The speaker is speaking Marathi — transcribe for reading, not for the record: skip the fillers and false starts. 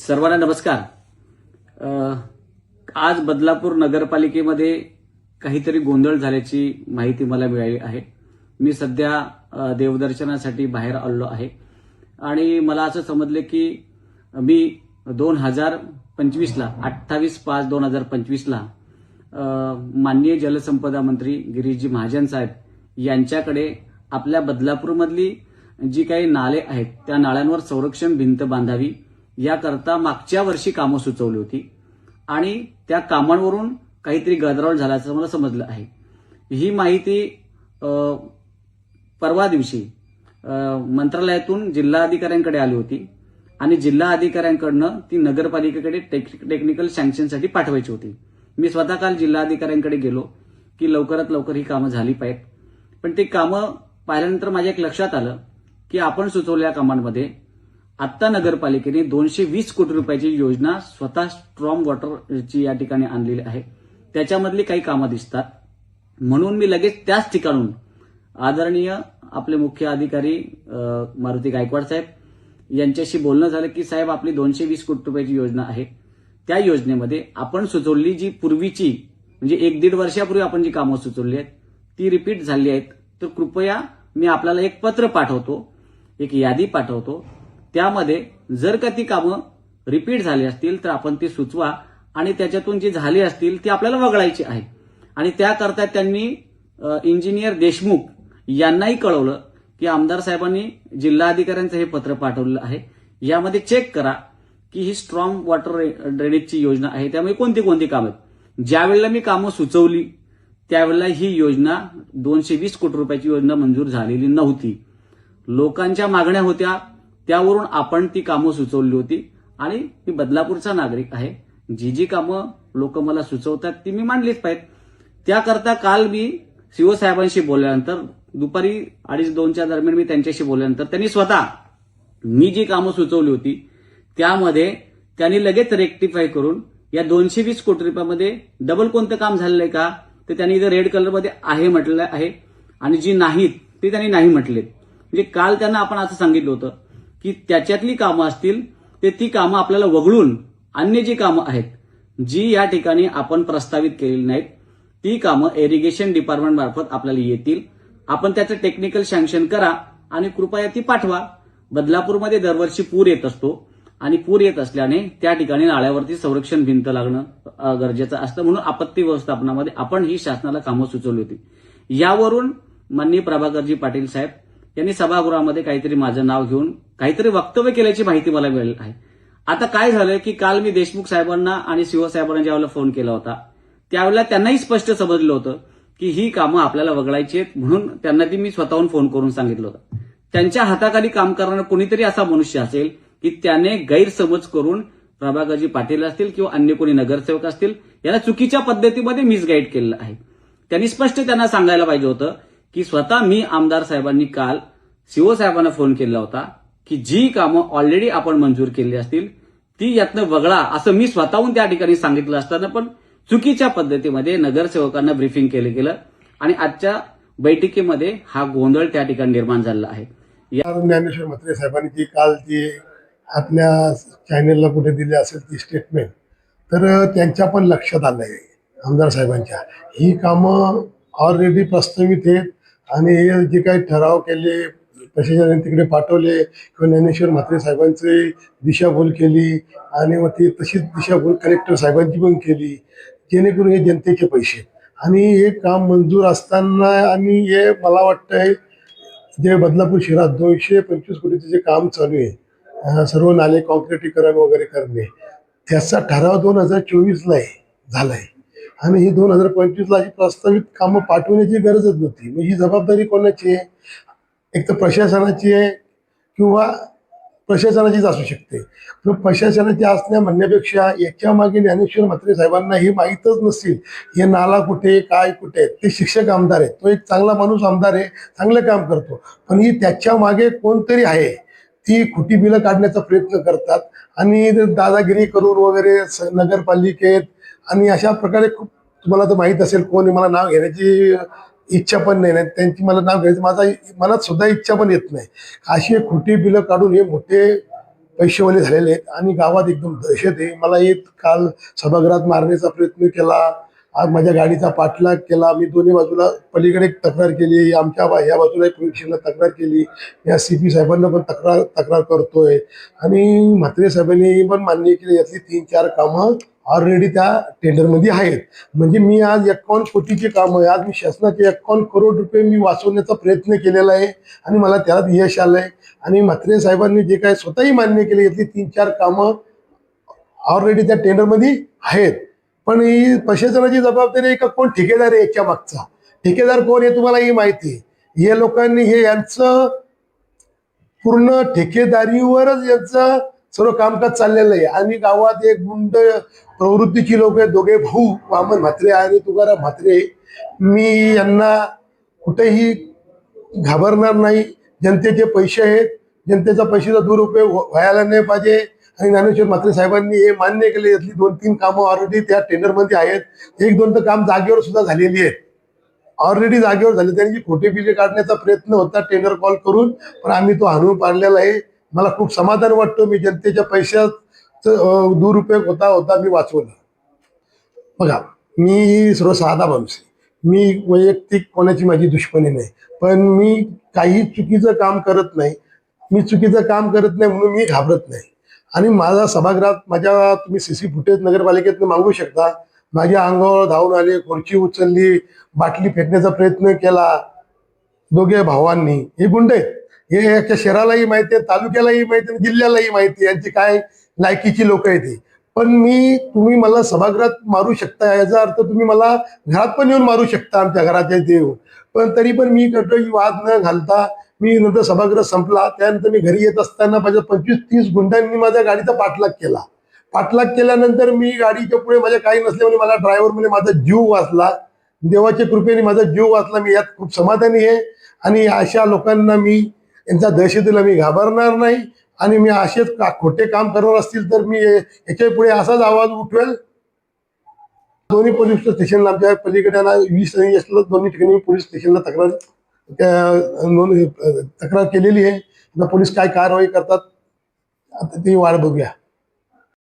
सर्वांना नमस्कार। आज बदलापूर नगरपालिकेमध्ये काहीतरी गोंधळ झाल्याची माहिती मला मिळाली आहे। मी सध्या देवदर्शनासाठी बाहेर आलो आहे आणि मला असं समजले की मी 2025 ला 28/5/2025 ला माननीय जलसंपदा मंत्री गिरीशजी महाजन साहेब यांच्याकडे आपल्या बदलापूरमधली जी काही नाले आहेत त्या नाल्यांवर संरक्षण भिंत बांधावी याकरता मागच्या वर्षी कामं सुचवली होती आणि त्या कामांवरून काहीतरी गदारोळ झाल्याचं मला समजलं आहे। ही माहिती परवा दिवशी मंत्रालयातून जिल्हाधिकाऱ्यांकडे आली होती आणि जिल्हा अधिकाऱ्यांकडनं ती नगरपालिकेकडे टेक्निकल सँक्शनसाठी पाठवायची होती। मी स्वतः काल जिल्हाधिकाऱ्यांकडे गेलो की लवकरात लवकर ही कामं झाली पाहिजेत, पण ते कामं पाहिल्यानंतर माझ्या एक लक्षात आलं की आपण सुचवलेल्या कामांमध्ये आत्ता नगरपालिकेने 220 कोटी रुपयाची योजना स्वतः स्ट्रॉंग वॉटरची या ठिकाणी आणलेली आहे। त्याच्यामधली काही कामं दिसतात, म्हणून मी लगेच त्याच ठिकाणून आदरणीय आपले मुख्य अधिकारी मारुती गायकवाड साहेब यांच्याशी बोलणं झालं की साहेब आपली 220 कोटी रुपयाची योजना आहे, त्या योजनेमध्ये आपण सुचवली जी पूर्वीची म्हणजे 1-1.5 वर्षापूर्वी आपण जी कामं सुचवली आहेत ती रिपीट झाली आहेत, तर कृपया मी आपल्याला एक पत्र पाठवतो, एक यादी पाठवतो, त्यामध्ये जर का ती कामं रिपीट झाली असतील तर आपण ती सुचवा आणि त्याच्यातून जी झाली असतील ती आपल्याला वगळायची आहे। आणि त्याकरता त्यांनी इंजिनियर देशमुख यांनाही कळवलं की आमदार साहेबांनी जिल्हाधिकाऱ्यांचं हे पत्र पाठवलेलं आहे, यामध्ये चेक करा की ही स्ट्रॉंग वॉटर ड्रेनेजची योजना आहे, त्यामुळे कोणती कोणती कामं आहेत। ज्यावेळेला मी कामं सुचवली त्यावेळेला ही योजना 220 कोटी रुपयाची योजना मंजूर झालेली नव्हती। लोकांच्या मागण्या होत्या, त्यावरून आपण ती कामं सुचवली होती आणि मी बदलापूरचा नागरिक आहे, जी कामं लोक मला सुचवतात ती मी मांडलीच पाहिजेत। त्याकरता काल मी सीओ साहेबांशी बोलल्यानंतर दुपारी 2:30-2च्या दरम्यान मी त्यांच्याशी बोलल्यानंतर त्यांनी स्वतः मी जी कामं सुचवली होती त्यामध्ये त्यांनी लगेच रेक्टिफाय करून या 220 कोटी रुपयामध्ये डबल कोणतं काम झालेलं आहे का ते त्यांनी इथं रेड कलरमध्ये आहे म्हटलेलं आहे आणि जी नाहीत ते त्यांनी नाही म्हटलेत। म्हणजे काल त्यांना आपण असं सांगितलं होतं की त्याच्यातली कामं असतील ते ती कामं आपल्याला वगळून अन्य जी कामं आहेत जी या ठिकाणी आपण प्रस्तावित केलेली नाहीत ती कामं इरिगेशन डिपार्टमेंट मार्फत आपल्याला येतील, आपण त्याचं टेक्निकल सँक्शन करा आणि कृपया ती पाठवा। बदलापूरमध्ये दरवर्षी पूर येत असतो आणि पूर येत असल्याने त्या ठिकाणी नाळ्यावरती संरक्षण भिंत लागणं गरजेचं असतं, म्हणून आपत्ती व्यवस्थापनामध्ये आपण ही शासनाला कामं सुचवली होती। यावरून माननीय प्रभाकरजी पाटील साहेब यांनी सभागृहामध्ये काहीतरी माझं नाव घेऊन काहीतरी वक्तव्य केल्याची माहिती मला मिळाली आहे। आता काय झालं की काल मी देशमुख साहेबांना आणि सीओ साहेबांना ज्यावेळेला फोन केला होता त्यावेळेला त्यांनाही स्पष्ट समजलं होतं की ही कामं आपल्याला वगळायची आहेत, म्हणून त्यांना ती मी स्वतःहून फोन करून सांगितलं होतं। त्यांच्या हाताखाली काम करणारा कोणीतरी असा मनुष्य असेल की त्याने गैरसमज करून प्रभाकरजी पाटील असतील किंवा अन्य कोणी नगरसेवक असतील याला चुकीच्या पद्धतीमध्ये मिसगाईड केलेलं आहे। त्यांनी स्पष्ट त्यांना सांगायला पाहिजे होतं की स्वतः मी आमदार साहेबांनी काल सीओ साहेबांना फोन केला होता की जी कामं ऑलरेडी आपण मंजूर केली असतील ती यातनं वगळा असं मी स्वतःहून त्या ठिकाणी सांगितलं असताना पण चुकीच्या पद्धतीमध्ये नगरसेवकांना ब्रीफिंग केलं गेलं आणि आजच्या बैठकीमध्ये हा गोंधळ त्या ठिकाणी निर्माण झाला आहे। ज्ञानेश्वर म्हात्रे साहेबांनी जी काल ती आपल्या चॅनेलला कुठे दिली असेल ती स्टेटमेंट, तर त्यांच्या पण लक्षात आलंय आमदार साहेबांच्या ही कामं ऑलरेडी प्रस्तावित आहेत आणि हे जे काही ठराव केले प्रशासनाने तिकडे पाठवले किंवा ज्ञानेश्वर म्हात्रे साहेबांची दिशाभूल केली आणि मग ती तशीच दिशाभूल कलेक्टर साहेबांची पण केली, जेणेकरून हे जनतेचे पैसे आणि हे काम मंजूर असताना आणि हे मला वाटतंय जे बदलापूर शहरात 225 कोटीचे जे काम चालू आहे सर्व नाले कॉन्क्रिटीकरण वगैरे करणे त्याचा ठराव 2024 ला झालाय आणि ही 2025 ला प्रस्तावित कामं पाठवण्याची गरजच नव्हती। मग ही जबाबदारी कोणाची आहे? एक तर प्रशासनाची आहे किंवा प्रशासनाचीच असू शकते, पण प्रशासनाची असण्या म्हणण्यापेक्षा याच्या मागे ज्ञानेश्वर म्हात्रे साहेबांना ही माहीतच नसेल हे नाला कुठे काय कुठे, ते शिक्षक आमदार आहे, तो एक चांगला माणूस आमदार आहे, चांगलं काम करतो, पण ही त्याच्या मागे कोणतरी आहे ती खोटी बिलं काढण्याचा प्रयत्न करतात आणि दादागिरी करून वगैरे नगरपालिकेत आणि अशा प्रकारे खूप तुम्हाला तर माहीत असेल कोण, मला नाव घेण्याची इच्छा पण नाही, त्यांची मला नाव घ्यायचं माझा मनात सुद्धा इच्छा पण येत नाही। अशी खोटी बिलं काढून हे मोठे पैसेवाले झालेले आहेत आणि गावात एकदम दहशत आहे. मला एक काल सभागृहात मारण्याचा प्रयत्न केला. आज माझ्या गाडीचा पाठलाग केला. मी दोन्ही बाजूला पलीकडे एक तक्रार केली, ह्या बाजूला एक पोलीस स्टेशनला तक्रार केली. या CP साहेबांना पण तक्रार करतोय आणि म्हात्रे साहेबांनी पण मान्य केली यातली 3-4 कामं ऑलरेडी त्या टेंडरमध्ये आहेत. म्हणजे मी आज 51 कोटीची कामं आहे, आज मी शासनाचे 51 करोड रुपये मी वाचवण्याचा प्रयत्न केलेला आहे आणि मला त्यात यश आलंय. आणि म्हात्रे साहेबांनी जे काय स्वतःही मान्य केले यातली 3-4 कामं ऑलरेडी त्या टेंडरमध्ये आहेत. पण ही प्रशासनाची जबाबदारी आहे का कोण ठेकेदार आहे याच्या मागचा? ठेकेदार कोण हे तुम्हालाही माहिती आहे. हे लोकांनी यांचं पूर्ण ठेकेदारीवरच यांचं सर्व कामकाज चाललेलं आहे. आणि गावात एक गुंड प्रवृत्तीची लोक आहेत, दोघे भाऊ वामन म्हात्रे आणि तुकाराम म्हात्रे. मी यांना कुठेही घाबरणार नाही. जनतेचे पैसे आहेत, जनतेचा पैशाचा दुरुपयोग व्हायला नाही पाहिजे. आणि ज्ञानेश्वर म्हात्रे साहेबांनी हे मान्य केले यातली 2-3 कामं ऑलरेडी त्या टेंडरमध्ये आहेत. 1-2 तर काम जागेवर सुद्धा झालेली आहेत, ऑलरेडी जागेवर झाले. त्यांची खोटे बिले काढण्याचा प्रयत्न होता टेंडर कॉल करून, पण आम्ही तो हाणून पाडलेला आहे. मला खूप समाधान वाटतं. मी जनतेच्या पैशाचा दुरुपयोग होता मी वाचवलं. बघा, मी सर्वसाधा माणूस आहे. मी वैयक्तिक कोणाची माझी दुश्मनी नाही, पण मी काही चुकीचं काम करत नाही. मी चुकीचं काम करत नाही म्हणून मी घाबरत नाही. आणि माझा सभागृहात तुम्ही CC फुटेज नगरपालिकेतनं मागू शकता. माझ्या अंगावर धावून आले, खुर्ची उचलली, बाटली फेकण्याचा प्रयत्न केला दोघे भावांनी. हे गुंड आहेत. हे याच्या शहरालाही माहिती आहे, तालुक्यालाही माहिती आहे, जिल्ह्यालाही माहिती आहे यांची काय लायकीची लोक आहेत. पण तुम्ही मला सभागृहात मारू शकता, याचा अर्थ तुम्ही मला घरात पण येऊन मारू शकता, आमच्या घराच्या इथे येऊन. पण तरी पण मी कुठेही वाद न घालता मी नंतर सभागृह संपला त्यानंतर मी घरी येत असताना माझ्या 25-30 गुंडांनी माझ्या गाडीचा पाठलाग केला. पाठलाग केल्यानंतर मी गाडीच्या पुढे माझ्या काही नसल्यामुळे मला ड्रायव्हर म्हणजे माझा जीव वाचला. देवाच्या कृपेने माझा जीव वाचला. मी यात खूप समाधानी आहे. आणि अशा लोकांना मी यांच्या दहशतीला मी घाबरणार नाही. आणि मी असेच खोटे काम करणार असतील तर मी याच्या पुढे असाच आवाज उठवेल. दोन्ही पोलीस स्टेशनला आमच्या पलीकडे 20 दोन्ही ठिकाणी पोलीस स्टेशनला तक्रार केलेली आहे. पोलीस काय कारवाई करतात आता ती वाट बघूया.